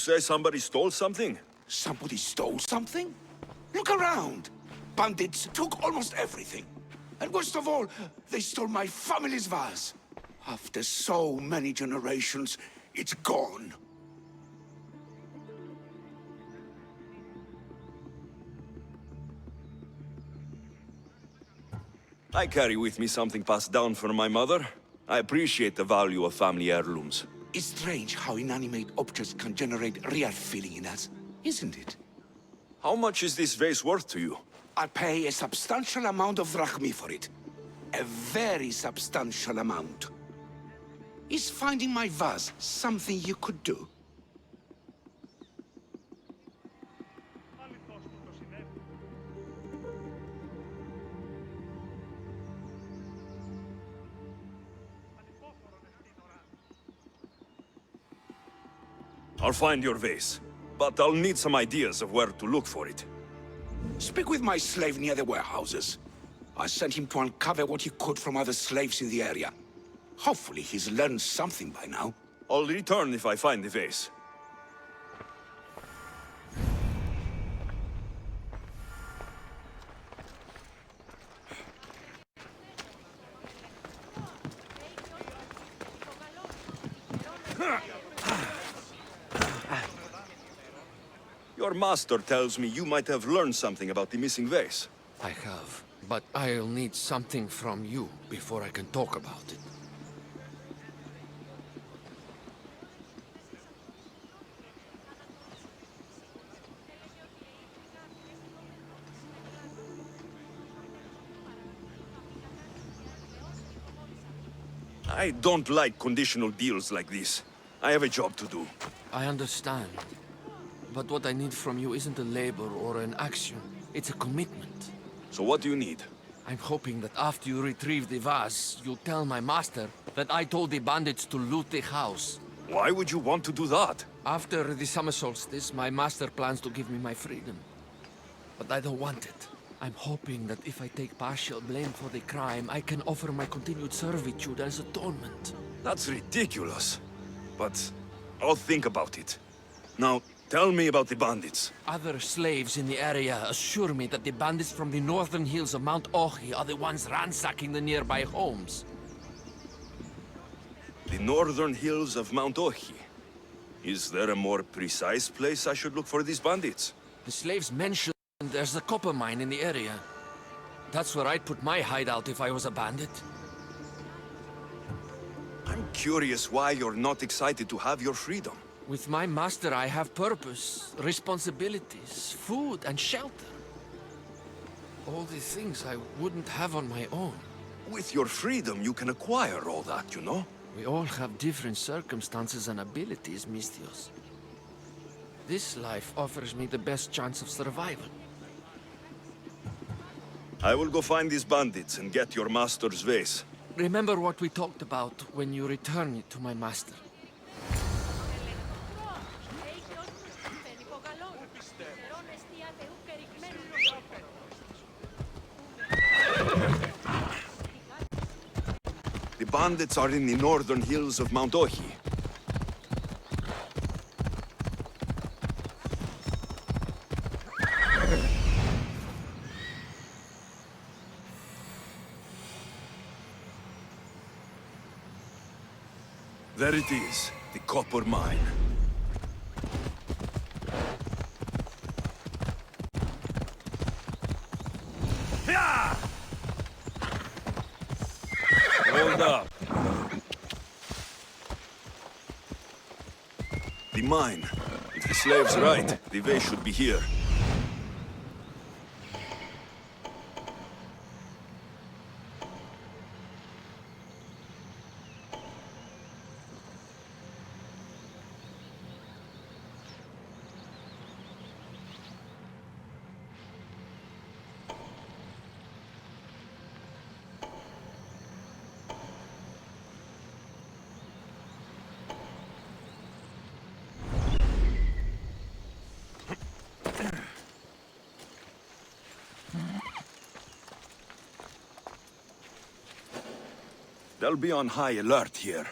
say somebody stole something? Somebody stole something? Look around! Bandits took almost everything. And worst of all, they stole my family's vase. After so many generations, it's gone. I carry with me something passed down from my mother. I appreciate the value of family heirlooms. It's strange how inanimate objects can generate real feeling in us, isn't it? How much is this vase worth to you? I pay a substantial amount of drachmi for it. A very substantial amount. Is finding my vase something you could do? I'll find your vase, but I'll need some ideas of where to look for it. Speak with my slave near the warehouses. I sent him to uncover what he could from other slaves in the area. Hopefully he's learned something by now. I'll return if I find the vase. Your master tells me you might have learned something about the missing vase. I have, but I'll need something from you before I can talk about it. I don't like conditional deals like this. I have a job to do. I understand. But what I need from you isn't a labor or an action. It's a commitment. So what do you need? I'm hoping that after you retrieve the vase, you'll tell my master that I told the bandits to loot the house. Why would you want to do that? After the summer solstice, my master plans to give me my freedom. But I don't want it. I'm hoping that if I take partial blame for the crime, I can offer my continued servitude as atonement. That's ridiculous. But I'll think about it. Now, tell me about the bandits. Other slaves in the area assure me that the bandits from the northern hills of Mount Ohi are the ones ransacking the nearby homes. The northern hills of Mount Ohi. Is there a more precise place I should look for these bandits? The slaves mentioned there's a copper mine in the area. That's where I'd put my hideout if I was a bandit. I'm curious why you're not excited to have your freedom. With my master, I have purpose, responsibilities, food, and shelter. All the things I wouldn't have on my own. With your freedom, you can acquire all that, you know? We all have different circumstances and abilities, Mistios. This life offers me the best chance of survival. I will go find these bandits and get your master's vase. Remember what we talked about when you return it to my master. The bandits are in the northern hills of Mount Ohi. There it is, the copper mine. Hold up. The mine. If the slave's right, the vase should be here. They'll be on high alert here.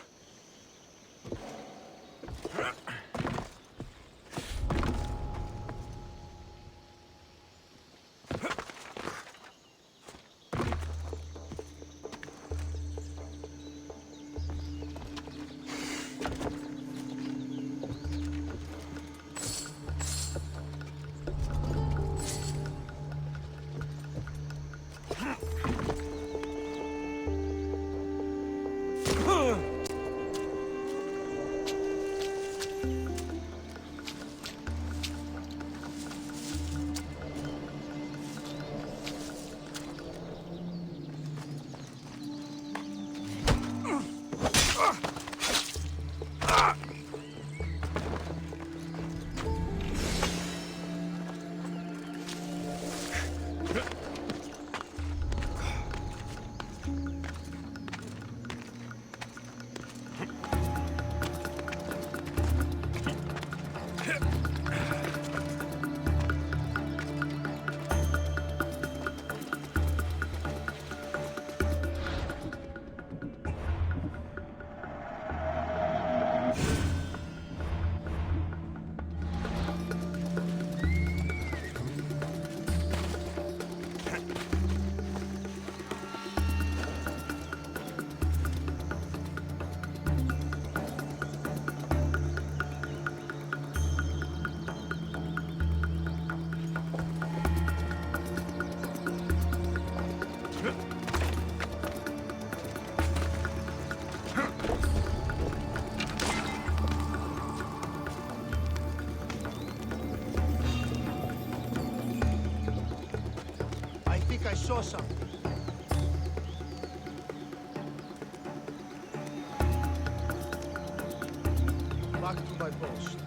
saw something. Back to my post.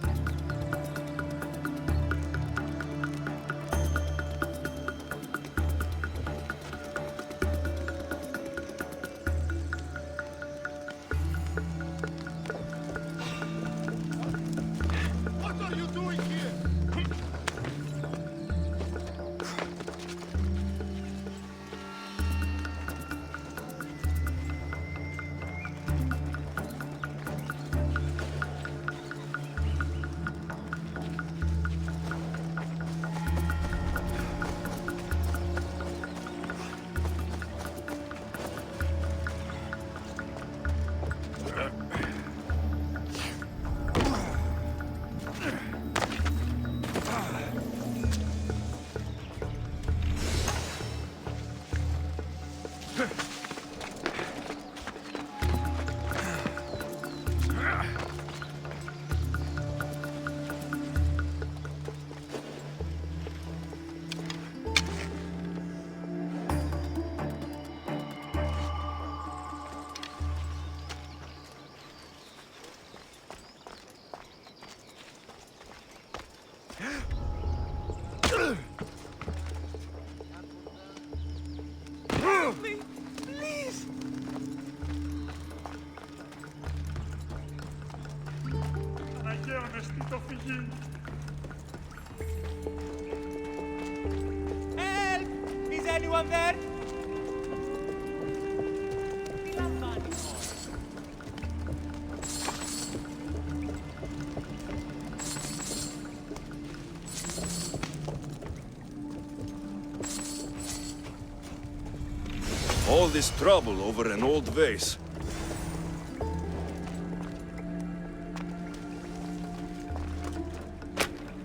What are you doing here? Help! Is anyone there? All this trouble over an old vase.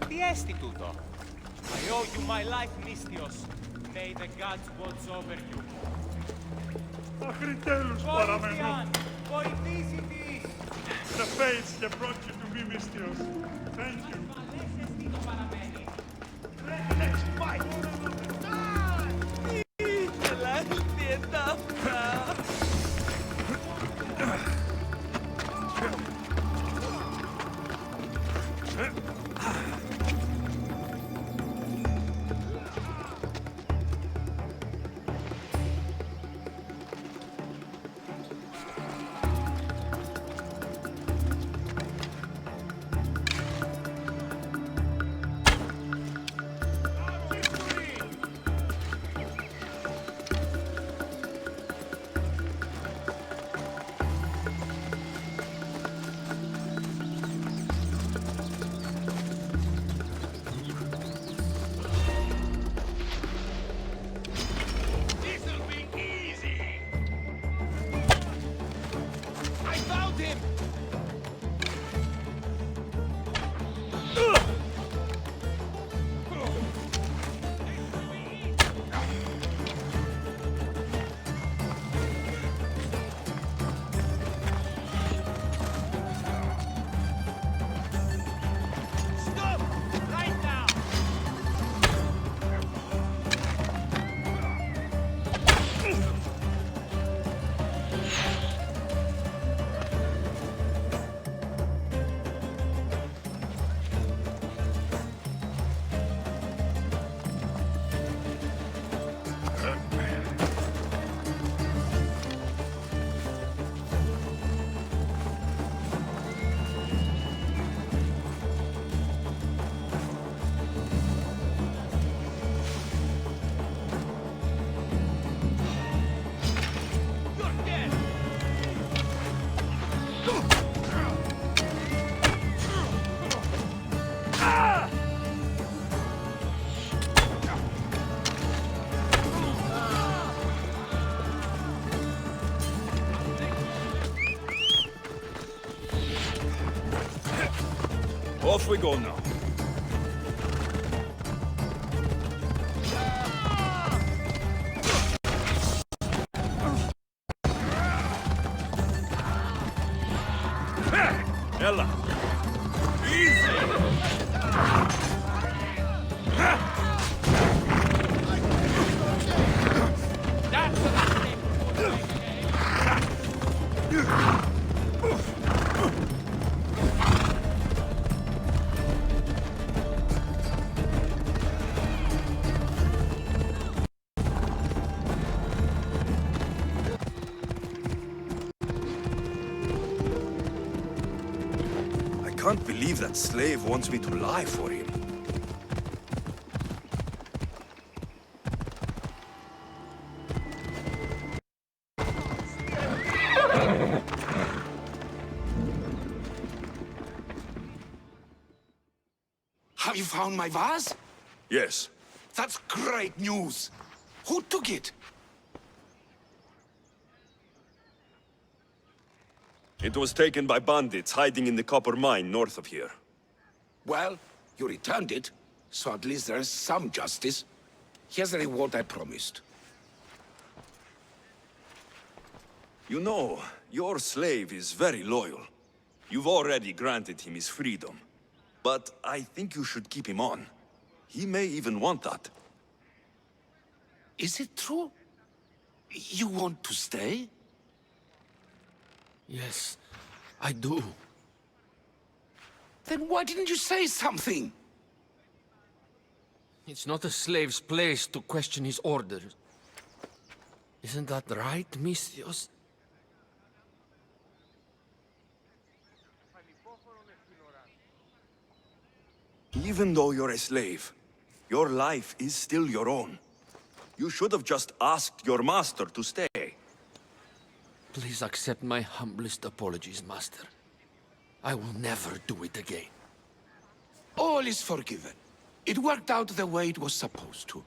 Τι έστι τούτο? I owe you my life, Mystios. May the gods watch over you. Αχριτέλους παραμένω. Βοήθειαν! Βοηθήσει της! The fates have brought you to me, Mystios. Thank you. Παλέσαι τι το παραμένει. Let's fight! Ήθελα αυτή τα Off we go now. Ella. Easy. can't believe that slave wants me to lie for him. Have you found my vase? Yes. That's great news. Who took it? It was taken by bandits hiding in the copper mine north of here. Well, you returned it, so at least there's some justice. Here's the reward I promised. You know, your slave is very loyal. You've already granted him his freedom. But I think you should keep him on. He may even want that. Is it true? You want to stay? Yes, I do. Then why didn't you say something? It's not a slave's place to question his orders. Isn't that right, Misthios? Even though you're a slave, your life is still your own. You should have just asked your master to stay. Please accept my humblest apologies, Master. I will never do it again. All is forgiven. It worked out the way it was supposed to.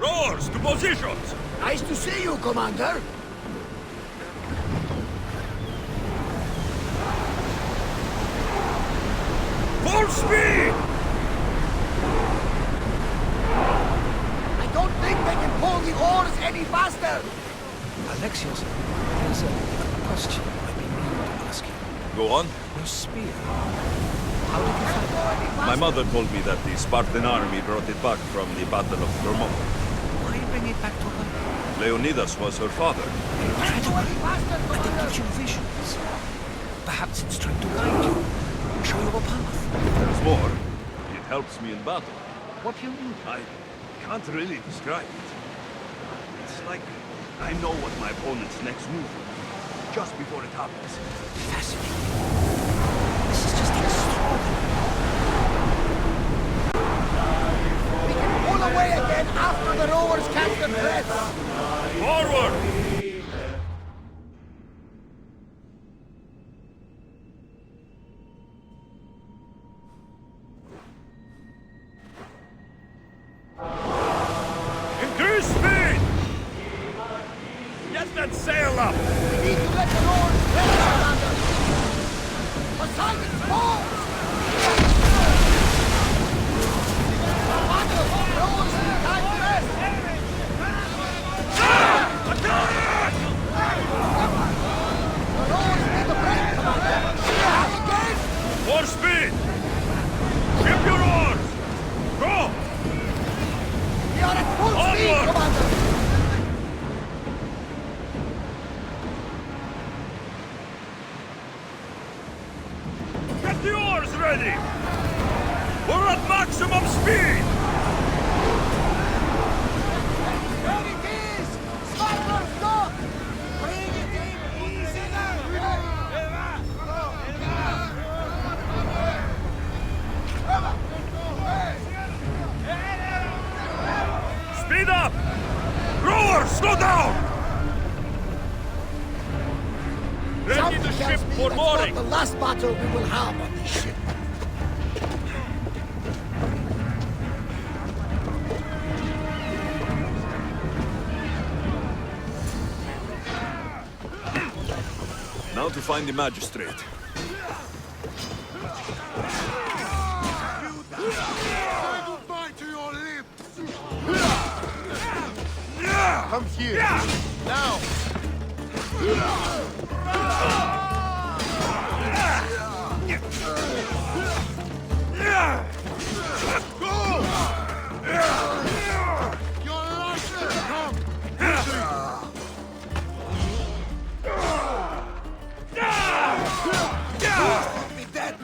Roars to positions! Nice to see you, Commander. Full speed! I don't think they can pull the oars any faster. Alexios, there's a question I've been meaning to ask you. Go on. Your spear. How did you find it? My mother told me that the Spartan army brought it back from the Battle of Thermopylae. Why bring it back to her? Leonidas was her father. Incredible. And it gives you visions. Perhaps it's trying to guide you. Show you a path. There's more. It helps me in battle. What do you mean? I can't really describe it. It's like I know what my opponent's next move will be, just before it happens. Fascinating. This is just extraordinary. We can pull away again after the rowers catch their breath. Forward! Increase speed! Get that sail up! We need to let the rowers rest, Commander. Poseidon's balls! Commander, rowers need time to rest. The rowers need a break, Commander. Again! More speed! Ship your oars! Go! We are at full speed, Onward! Commander. Get the oars ready! We're at maximum speed! There it is! Spartan, stop! Bring it in easy now! Speed up! Rowers, slow down! Ready Something to ship tells me for that's mooring! not the last battle we will have on this ship. Now to find the magistrate. Say goodbye to your lips! Come here! Now! Go! Your last come! Be dead,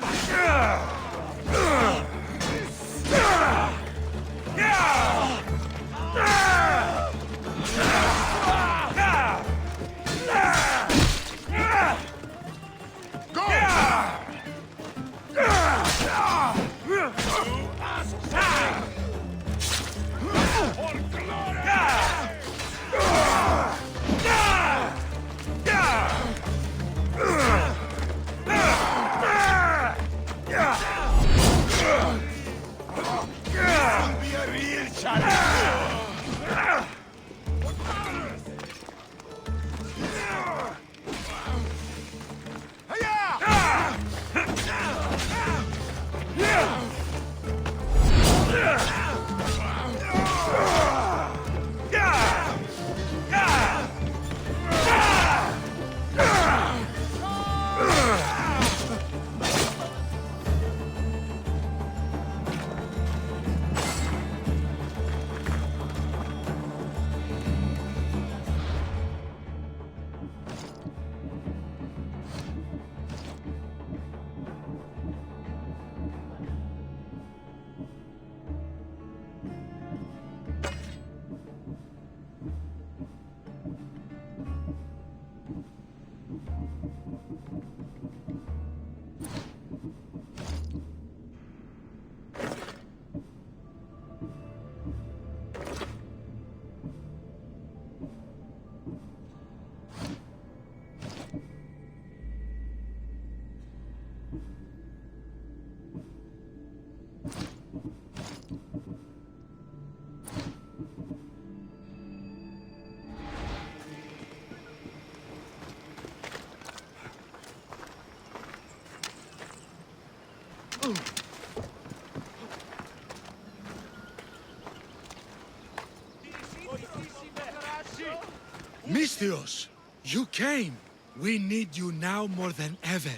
Misthios, you came. We need you now more than ever.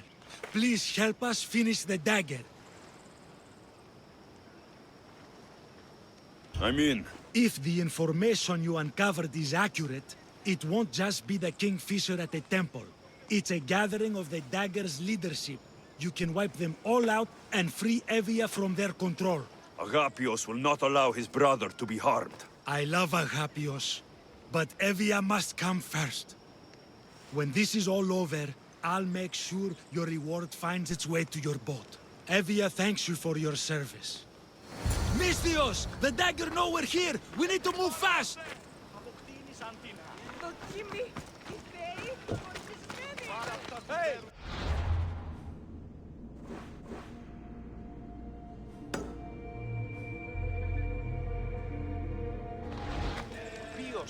Please help us finish the dagger. I'm in. If the information you uncovered is accurate, it won't just be the Kingfisher at the temple. It's a gathering of the dagger's leadership. You can wipe them all out and free Evia from their control. Agapios will not allow his brother to be harmed. I love Agapios, but Evia must come first. When this is all over, I'll make sure your reward finds its way to your boat. Evia thanks you for your service. Misthios! The dagger know we're here! We need to move fast!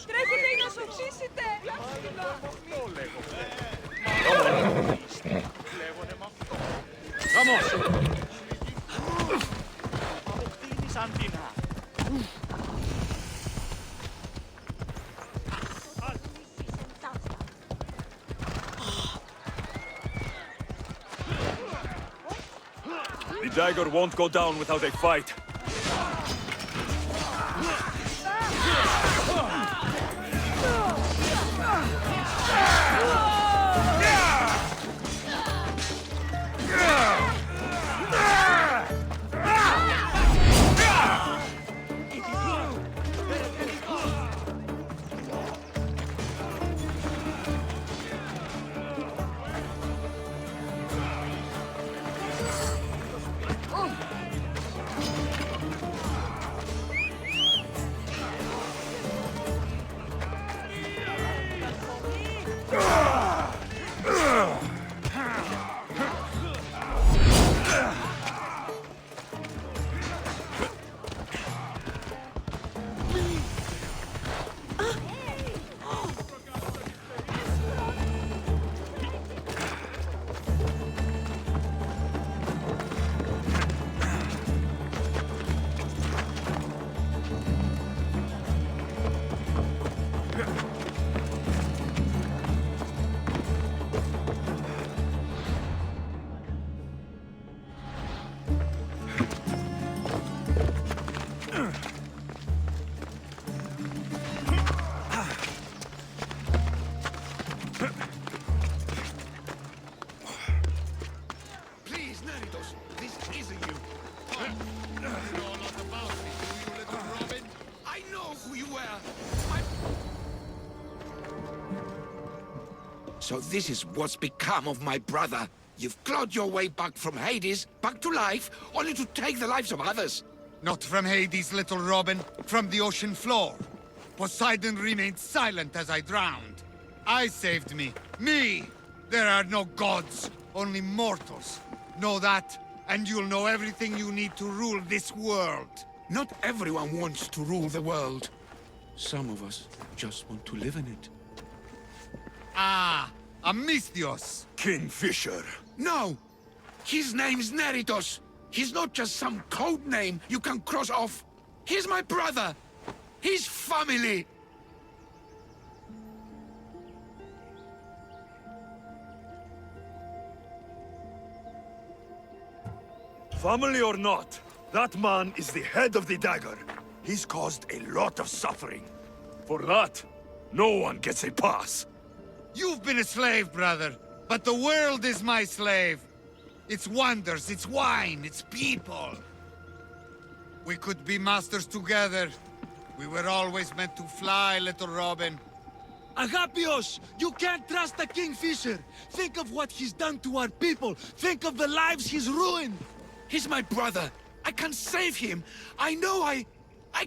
Τρέχετε να σωθήσετε! The dagger won't go down without a fight. Please, Neridos, this isn't you. You know a lot about me, do you, little Robin? I know who you were. So this is what's become of my brother. You've clawed your way back from Hades, back to life, only to take the lives of others. Not from Hades, little Robin. From the ocean floor. Poseidon remained silent as I drowned. I saved me. Me! There are no gods, only mortals. Know that, and you'll know everything you need to rule this world. Not everyone wants to rule the world. Some of us just want to live in it. Ah, Amisthios. Kingfisher. No! His name's Neridos. He's not just some code name you can cross off. He's my brother. His family. Family or not, that man is the head of the dagger. He's caused a lot of suffering. For that, no one gets a pass. You've been a slave, brother, but the world is my slave. Its wonders, its wine, its people. We could be masters together. We were always meant to fly, little Robin. Agapios, you can't trust the Kingfisher. Think of what he's done to our people. Think of the lives he's ruined. He's my brother. I can save him. I know I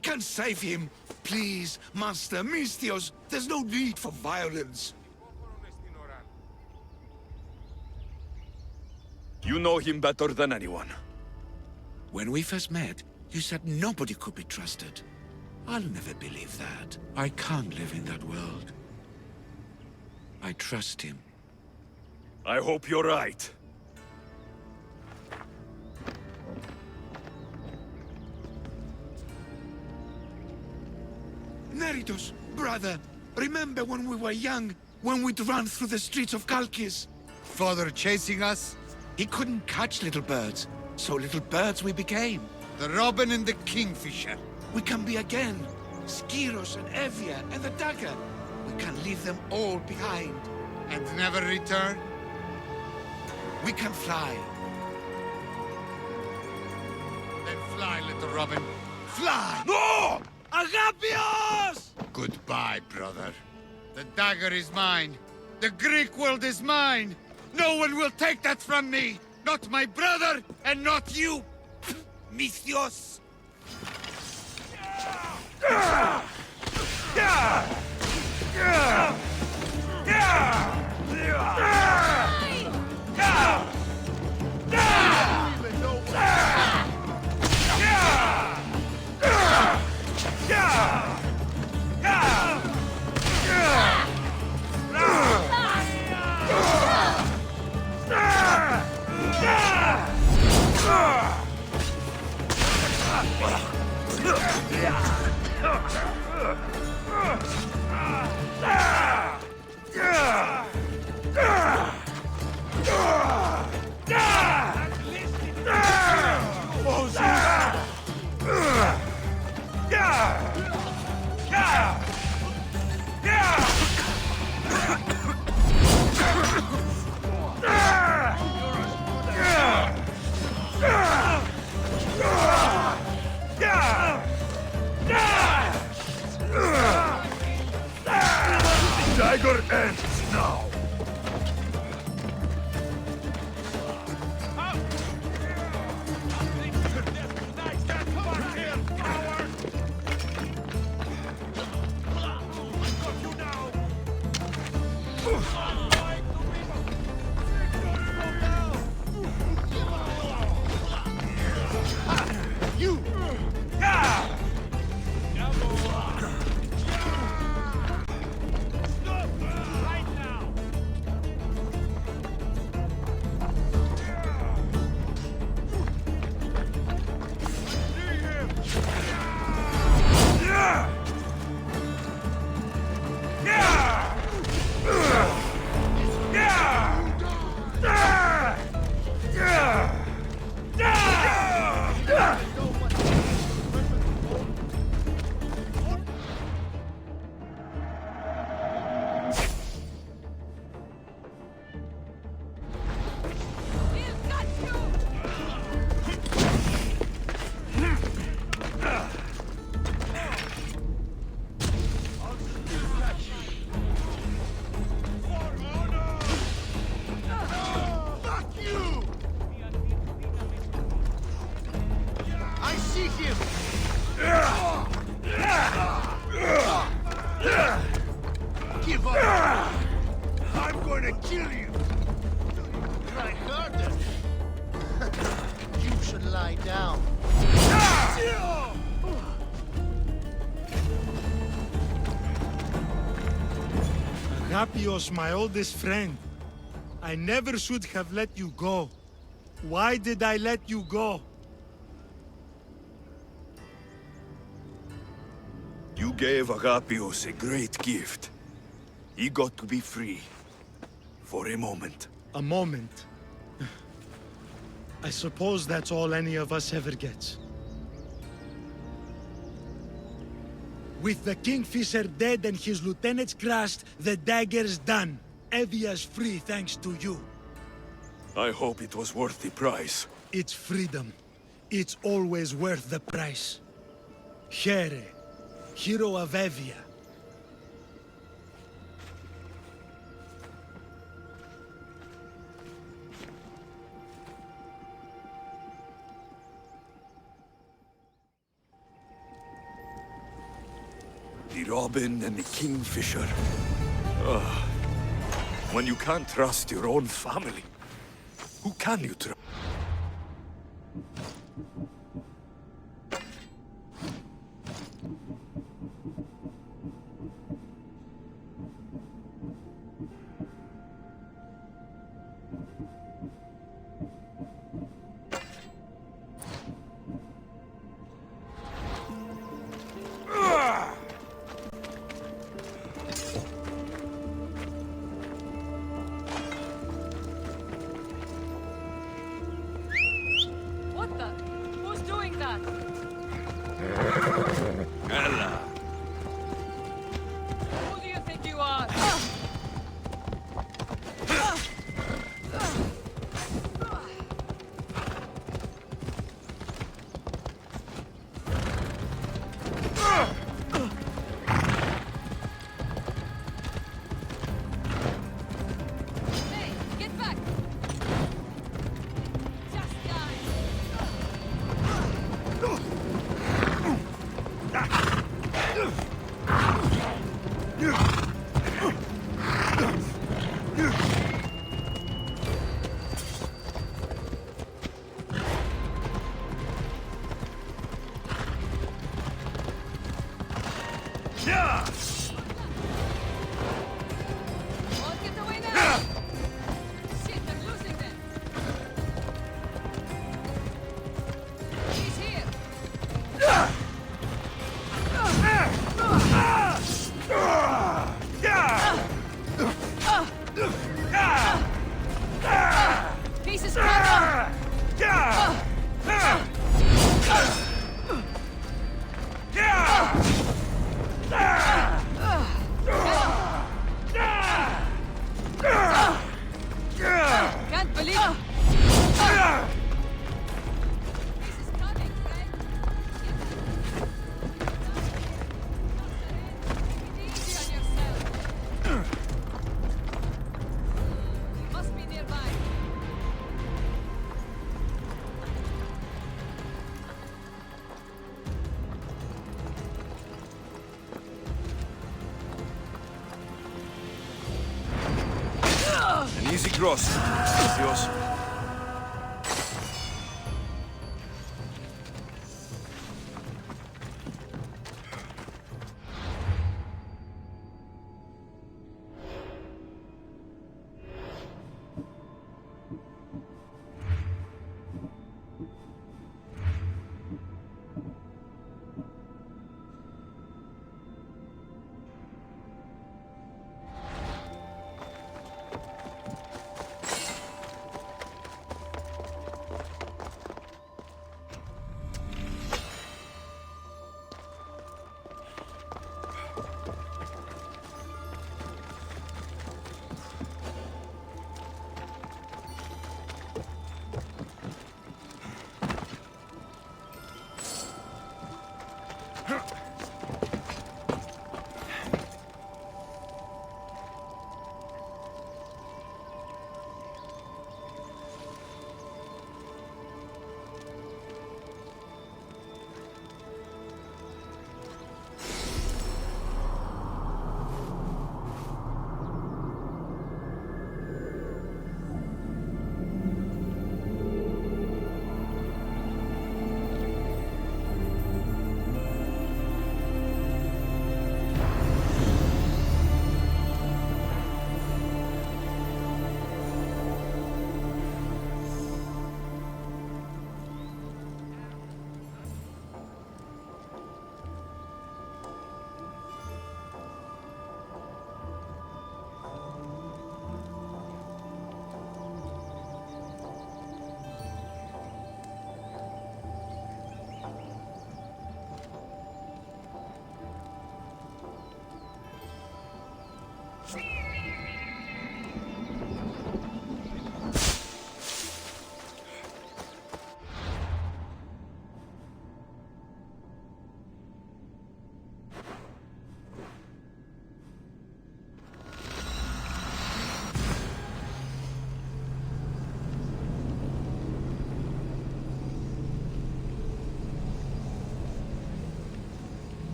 can save him. Please, Master Misthios, there's no need for violence. You know him better than anyone. When we first met, you said nobody could be trusted. I'll never believe that. I can't live in that world. I trust him. I hope you're right. Kratos, brother, remember when we were young, when we'd run through the streets of Kalkis? Father chasing us? He couldn't catch little birds, so little birds we became. The robin and the kingfisher. We can be again. Skiros and Evia and the dagger. We can leave them all behind. And never return? We can fly. Then fly, little robin. Fly! No! Agapios! Goodbye, brother. The dagger is mine. The Greek world is mine. No one will take that from me. Not my brother, and not you. Misthios. Dagger ends now. Give up! I'm going to kill you! Try harder. You should lie down. Agapios, my oldest friend. I never should have let you go. Why did I let you go? You gave Agapios a great gift. He got to be free. For a moment. A moment. I suppose that's all any of us ever gets. With the Kingfisher dead and his lieutenants crushed, the dagger's done. Evia's free thanks to you. I hope it was worth the price. It's freedom. It's always worth the price. Here, hero of Evia. The Robin and the Kingfisher. When you can't trust your own family, who can you trust? Easy cross. Dios.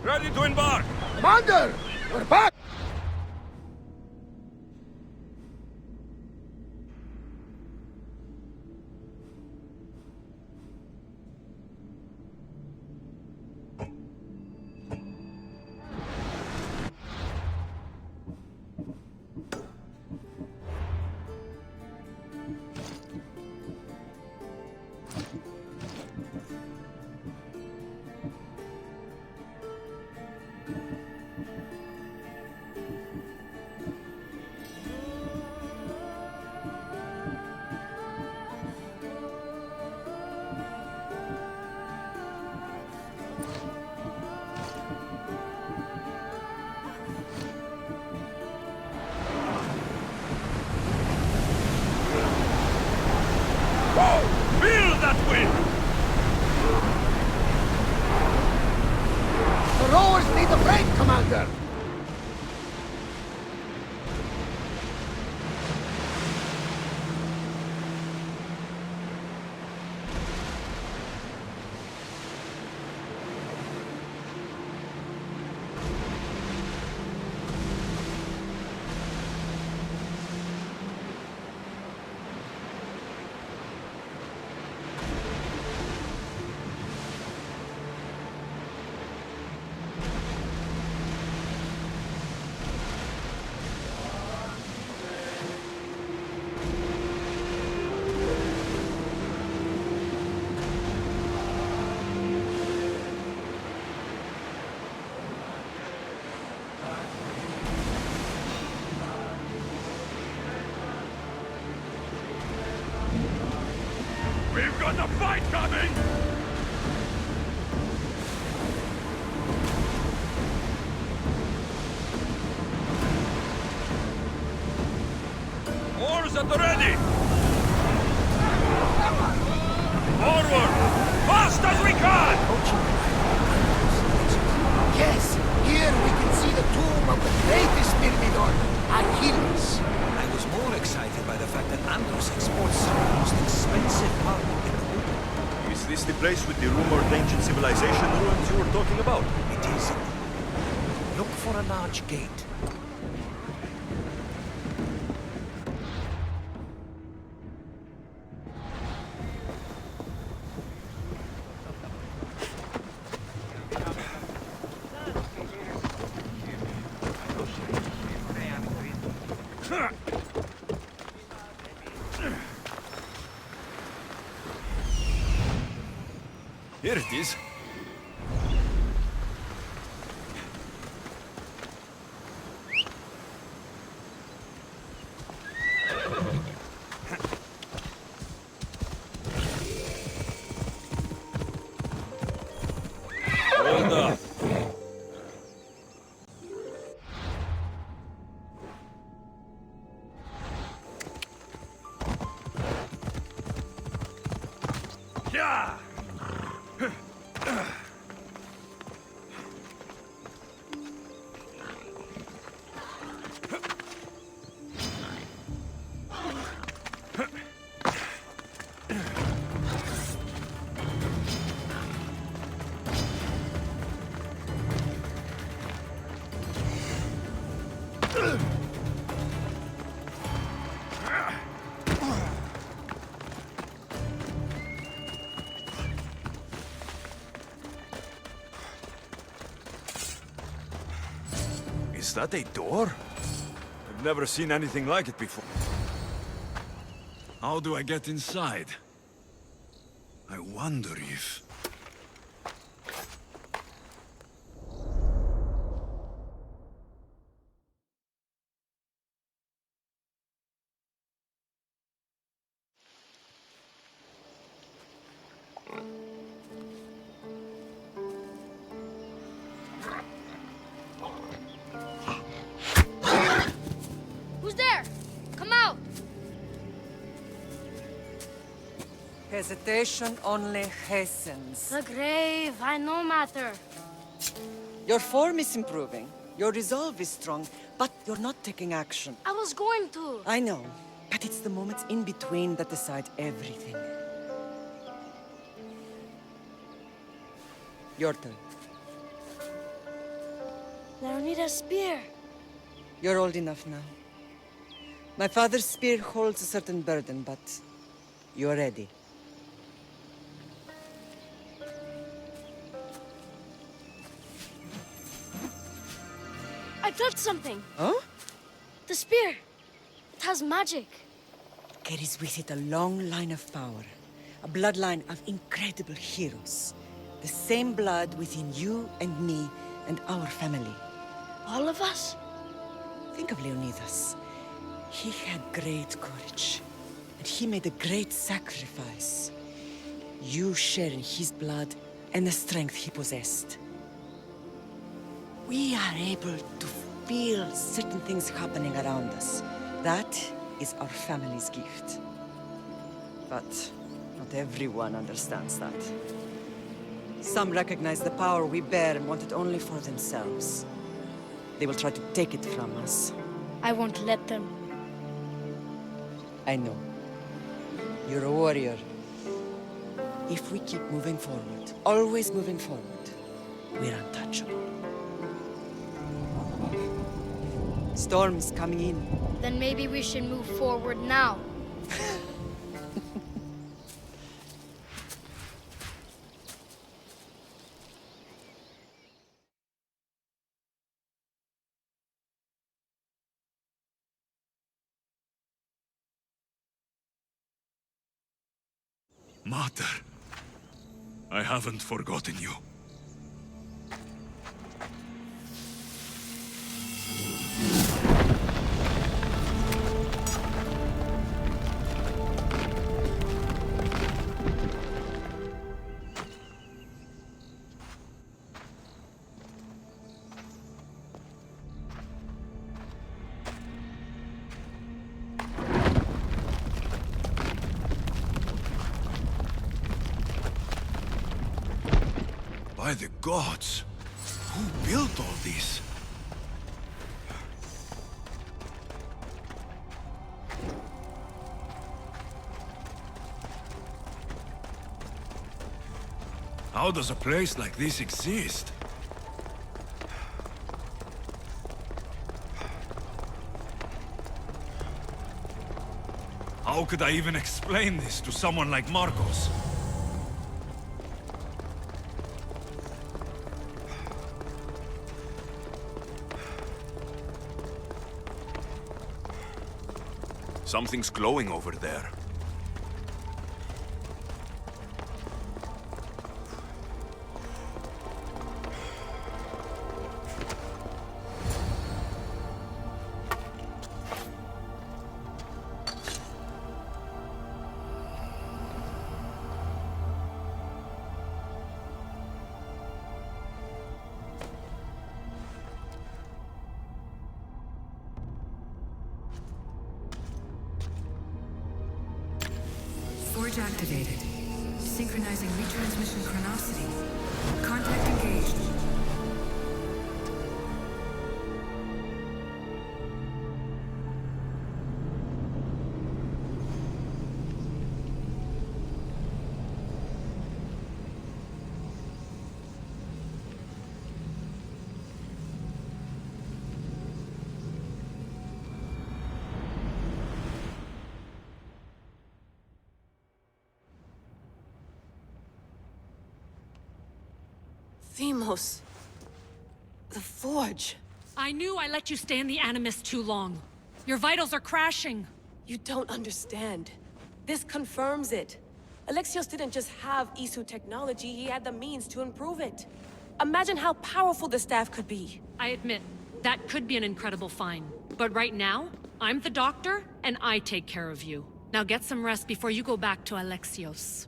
Ready to embark! Commander! We're back! Feel that wind! The rowers need a break, Commander! We've got a fight coming! Oars at the ready! Forward! Fast as we can! Yes, here we can see the tomb of the greatest Myrmidon, Achilles. I was more excited by the fact that Andros place with the rumored ancient civilization ruins you were talking about? It is. Look for a large gate. Here it is. Hold up. Yeah. Is that a door? I've never seen anything like it before. How do I get inside? I wonder if... Who's there? Come out! Hesitation only hastens. The grave, I no matter. Your form is improving. Your resolve is strong, but you're not taking action. I was going to. I know, but it's the moments in between that decide everything. Your turn. I need a spear. You're old enough now. My father's spear holds a certain burden, but you're ready. I touched something. Huh? The spear. It has magic. Carries with it a long line of power. A bloodline of incredible heroes. The same blood within you and me and our family. All of us? Think of Leonidas. He had great courage. And he made a great sacrifice. You share in his blood and the strength he possessed. We are able to feel certain things happening around us. That is our family's gift. But not everyone understands that. Some recognize the power we bear and want it only for themselves. They will try to take it from us. I won't let them. I know. You're a warrior. If we keep moving forward, always moving forward, we're untouchable. Storm's coming in. Then maybe we should move forward now. Mater, I haven't forgotten you. By the gods! Who built all this? How does a place like this exist? How could I even explain this to someone like Marcos? Something's glowing over there. Forge activated. Synchronizing retransmission chronicity. Contact engaged. Themos. The Forge. I knew I let you stay in the Animus too long. Your vitals are crashing. You don't understand. This confirms it. Alexios didn't just have Isu technology, he had the means to improve it. Imagine how powerful the staff could be. I admit, that could be an incredible find. But right now, I'm the doctor, and I take care of you. Now get some rest before you go back to Alexios.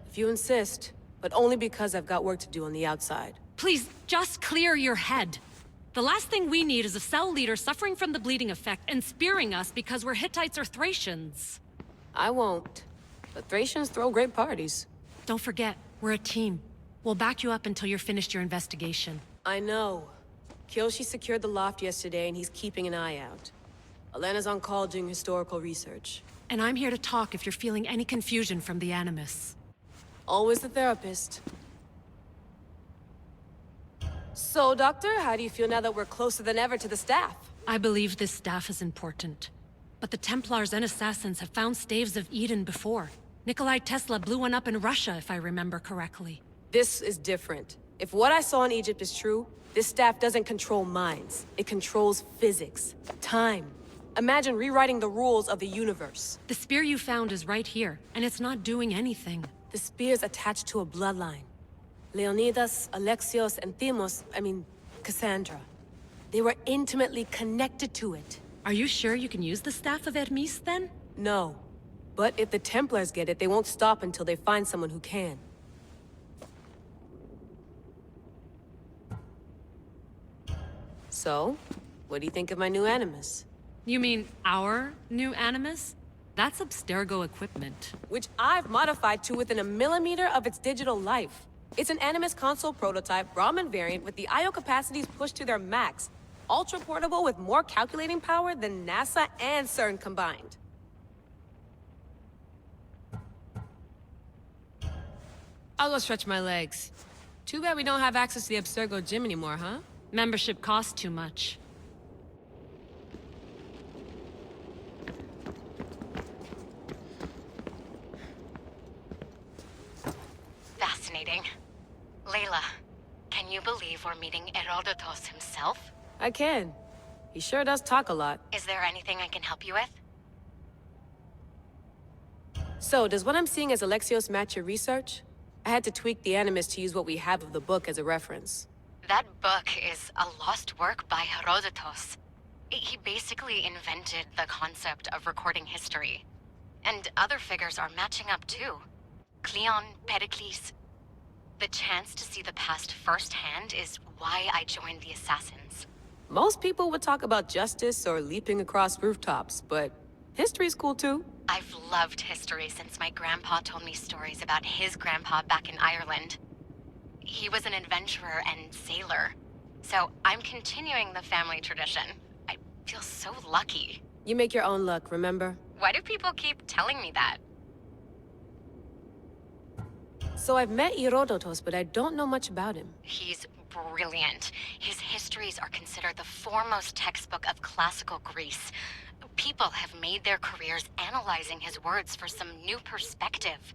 If you insist, but only because I've got work to do on the outside. Please, just clear your head. The last thing we need is a cell leader suffering from the bleeding effect and spearing us because we're Hittites or Thracians. I won't. But Thracians throw great parties. Don't forget, we're a team. We'll back you up until you're finished your investigation. I know. Kyoshi secured the loft yesterday and he's keeping an eye out. Elena's on call doing historical research. And I'm here to talk if you're feeling any confusion from the Animus. Always the therapist. So, Doctor, how do you feel now that we're closer than ever to the staff? I believe this staff is important. But the Templars and Assassins have found staves of Eden before. Nikolai Tesla blew one up in Russia, if I remember correctly. This is different. If what I saw in Egypt is true, this staff doesn't control minds. It controls physics, time. Imagine rewriting the rules of the universe. The spear you found is right here, and it's not doing anything. The spear's attached to a bloodline. Leonidas, Alexios, and Cassandra. They were intimately connected to it. Are you sure you can use the Staff of Hermes, then? No. But if the Templars get it, they won't stop until they find someone who can. So, what do you think of my new Animus? You mean our new Animus? That's Abstergo equipment. Which I've modified to within a millimeter of its digital life. It's an Animus console prototype Brahmin variant with the I/O capacities pushed to their max. Ultra portable with more calculating power than NASA and CERN combined. I'll go stretch my legs. Too bad we don't have access to the Abstergo gym anymore, huh? Membership costs too much. Fascinating. Layla, can you believe we're meeting Herodotus himself? I can. He sure does talk a lot. Is there anything I can help you with? So, does what I'm seeing as Alexios match your research? I had to tweak the Animus to use what we have of the book as a reference. That book is a lost work by Herodotus. He basically invented the concept of recording history. And other figures are matching up too. Cleon, Pericles. The chance to see the past firsthand is why I joined the Assassins. Most people would talk about justice or leaping across rooftops, but history's cool too. I've loved history since my grandpa told me stories about his grandpa back in Ireland. He was an adventurer and sailor. So I'm continuing the family tradition. I feel so lucky. You make your own luck, remember? Why do people keep telling me that? So I've met Herodotos, but I don't know much about him. He's brilliant. His histories are considered the foremost textbook of classical Greece. People have made their careers analyzing his words for some new perspective.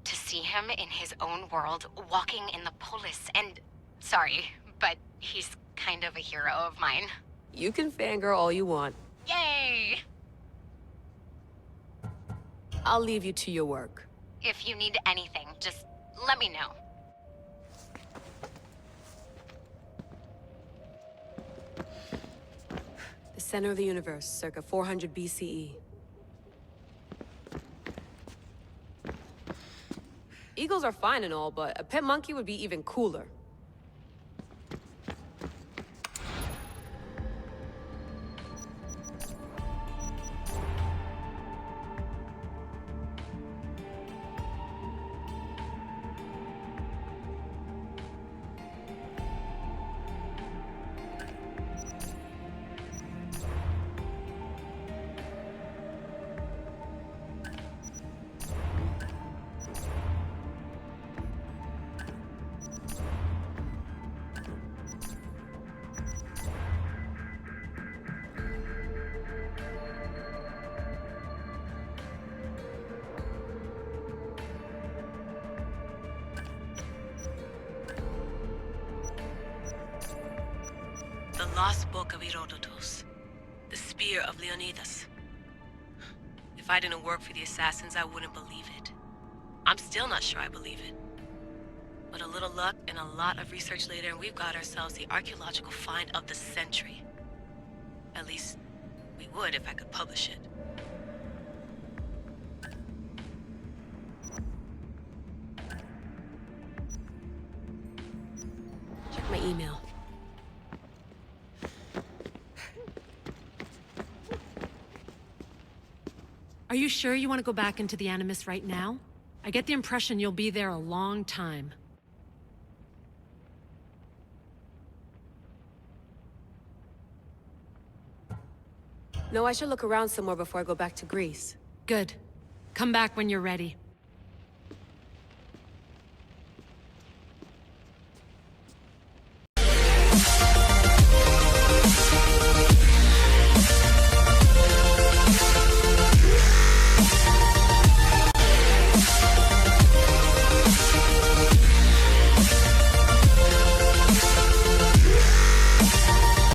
To see him in his own world, walking in the polis, and... Sorry, but he's kind of a hero of mine. You can fangirl all you want. Yay! I'll leave you to your work. If you need anything, just let me know. The center of the universe, circa 400 BCE. Eagles are fine and all, but a pet monkey would be even cooler. The Lost Book of Herodotus. The Spear of Leonidas. If I didn't work for the assassins, I wouldn't believe it. I'm still not sure I believe it. But a little luck and a lot of research later, and we've got ourselves the archaeological find of the century. At least, we would if I could publish it. Check my email. Are you sure you want to go back into the Animus right now? I get the impression you'll be there a long time. No, I should look around some more before I go back to Greece. Good. Come back when you're ready.